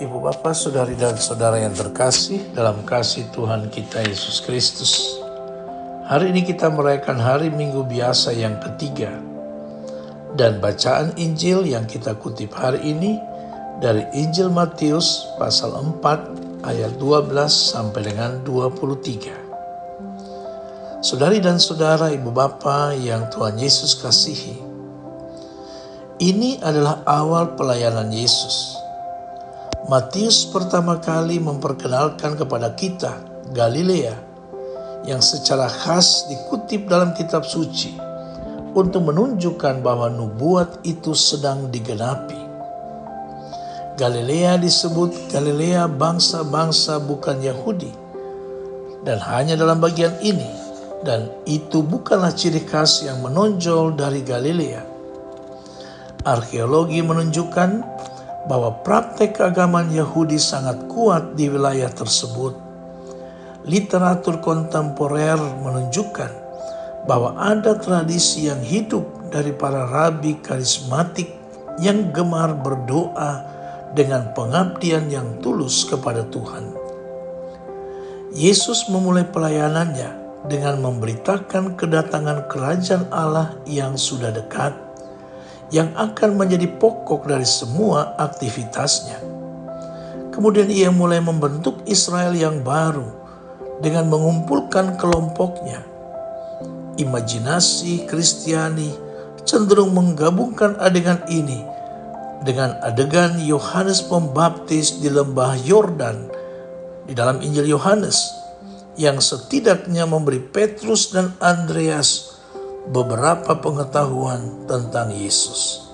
Ibu Bapak, Saudari dan Saudara yang terkasih dalam kasih Tuhan kita Yesus Kristus. Hari ini kita merayakan hari Minggu biasa yang ketiga. Dan bacaan Injil yang kita kutip hari ini dari Injil Matius pasal 4 ayat 12 sampai dengan 23. Saudari dan Saudara, Ibu Bapak yang Tuhan Yesus kasihi, ini adalah awal pelayanan Yesus. Matius pertama kali memperkenalkan kepada kita Galilea yang secara khas dikutip dalam kitab suci untuk menunjukkan bahwa nubuat itu sedang digenapi. Galilea disebut Galilea bangsa-bangsa bukan Yahudi, dan hanya dalam bagian ini, dan itu bukanlah ciri khas yang menonjol dari Galilea. Arkeologi menunjukkan bahwa praktek keagamaan Yahudi sangat kuat di wilayah tersebut. Literatur kontemporer menunjukkan bahwa ada tradisi yang hidup dari para rabi karismatik yang gemar berdoa dengan pengabdian yang tulus kepada Tuhan. Yesus memulai pelayanannya dengan memberitakan kedatangan kerajaan Allah yang sudah dekat, yang akan menjadi pokok dari semua aktivitasnya. Kemudian ia mulai membentuk Israel yang baru dengan mengumpulkan kelompoknya. Imajinasi Kristiani cenderung menggabungkan adegan ini dengan adegan Yohanes Pembaptis di lembah Yordan di dalam Injil Yohanes, yang setidaknya memberi Petrus dan Andreas beberapa pengetahuan tentang Yesus.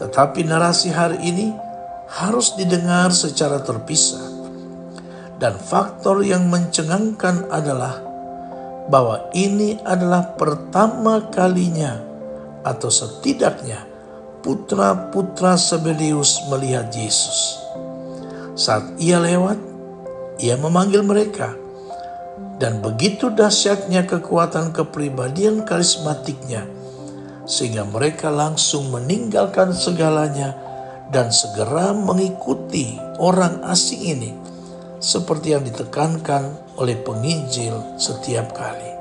Tetapi narasi hari ini harus didengar secara terpisah. Dan faktor yang mencengangkan adalah bahwa ini adalah pertama kalinya atau setidaknya putra-putra Zebedeus melihat Yesus. Saat ia lewat, ia memanggil mereka. Dan begitu dahsyatnya kekuatan kepribadian karismatiknya, sehingga mereka langsung meninggalkan segalanya dan segera mengikuti orang asing ini, seperti yang ditekankan oleh penginjil setiap kali.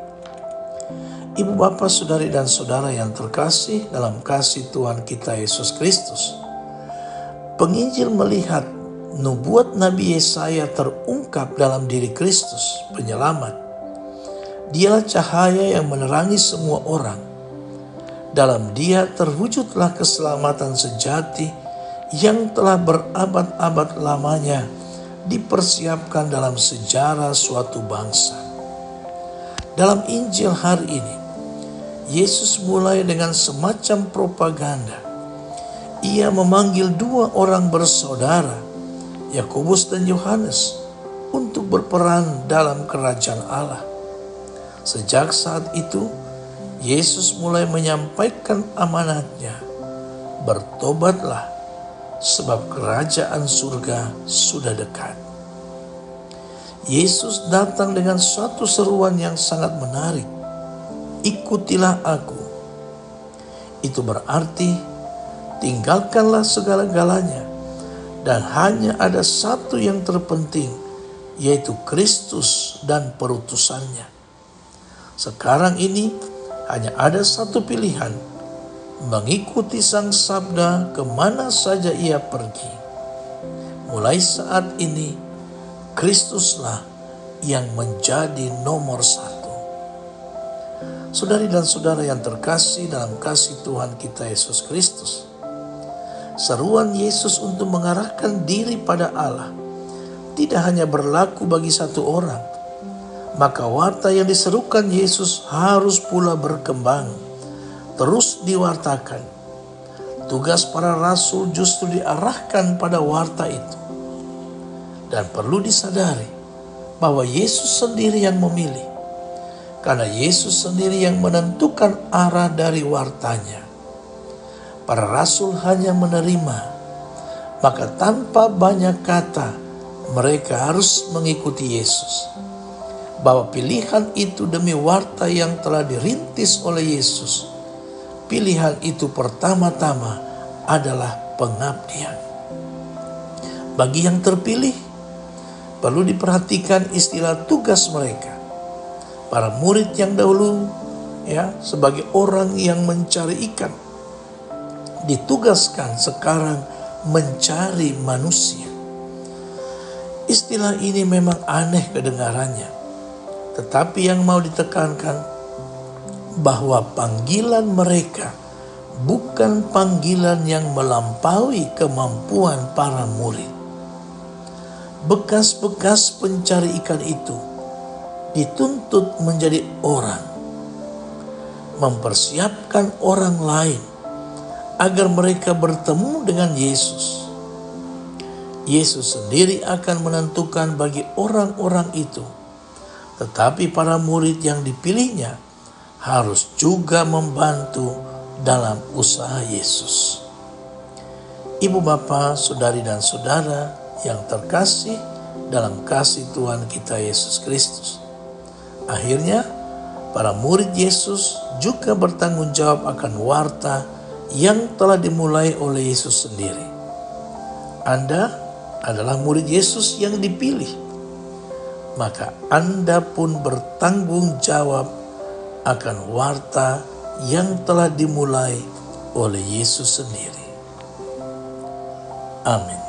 Ibu Bapak, Saudari dan Saudara yang terkasih dalam kasih Tuhan kita Yesus Kristus, penginjil melihat nubuat Nabi Yesaya terungkap dalam diri Kristus, penyelamat. Dialah cahaya yang menerangi semua orang. Dalam Dia terwujudlah keselamatan sejati yang telah berabad-abad lamanya dipersiapkan dalam sejarah suatu bangsa. Dalam Injil hari ini, Yesus mulai dengan semacam propaganda. Ia memanggil dua orang bersaudara, Yakobus dan Yohanes, untuk berperan dalam kerajaan Allah. Sejak saat itu, Yesus mulai menyampaikan amanatnya, bertobatlah, sebab kerajaan surga sudah dekat. Yesus datang dengan suatu seruan yang sangat menarik, ikutilah aku. Itu berarti, tinggalkanlah segala-galanya, dan hanya ada satu yang terpenting, yaitu Kristus dan perutusannya. Sekarang ini hanya ada satu pilihan, mengikuti Sang Sabda kemana saja ia pergi. Mulai saat ini, Kristuslah yang menjadi nomor satu. Saudari dan saudara yang terkasih dalam kasih Tuhan kita Yesus Kristus, seruan Yesus untuk mengarahkan diri pada Allah tidak hanya berlaku bagi satu orang, maka warta yang diserukan Yesus harus pula berkembang, terus diwartakan. Tugas para rasul justru diarahkan pada warta itu. Dan perlu disadari bahwa Yesus sendiri yang memilih, karena Yesus sendiri yang menentukan arah dari wartanya. Para rasul hanya menerima, maka tanpa banyak kata mereka harus mengikuti Yesus. Bahwa pilihan itu demi warta yang telah dirintis oleh Yesus, pilihan itu pertama-tama adalah pengabdian. Bagi yang terpilih, perlu diperhatikan istilah tugas mereka. Para murid yang dahulu sebagai orang yang mencari ikan, ditugaskan sekarang mencari manusia. Istilah ini memang aneh kedengarannya, tetapi yang mau ditekankan bahwa panggilan mereka bukan panggilan yang melampaui kemampuan para murid. Bekas-bekas pencari ikan itu dituntut menjadi orang, mempersiapkan orang lain agar mereka bertemu dengan Yesus. Yesus sendiri akan menentukan bagi orang-orang itu, tetapi para murid yang dipilihnya harus juga membantu dalam usaha Yesus. Ibu bapa, saudari dan saudara yang terkasih dalam kasih Tuhan kita Yesus Kristus. Akhirnya, para murid Yesus juga bertanggung jawab akan warta yang telah dimulai oleh Yesus sendiri. Anda adalah murid Yesus yang dipilih, maka Anda pun bertanggung jawab akan warta yang telah dimulai oleh Yesus sendiri. Amin.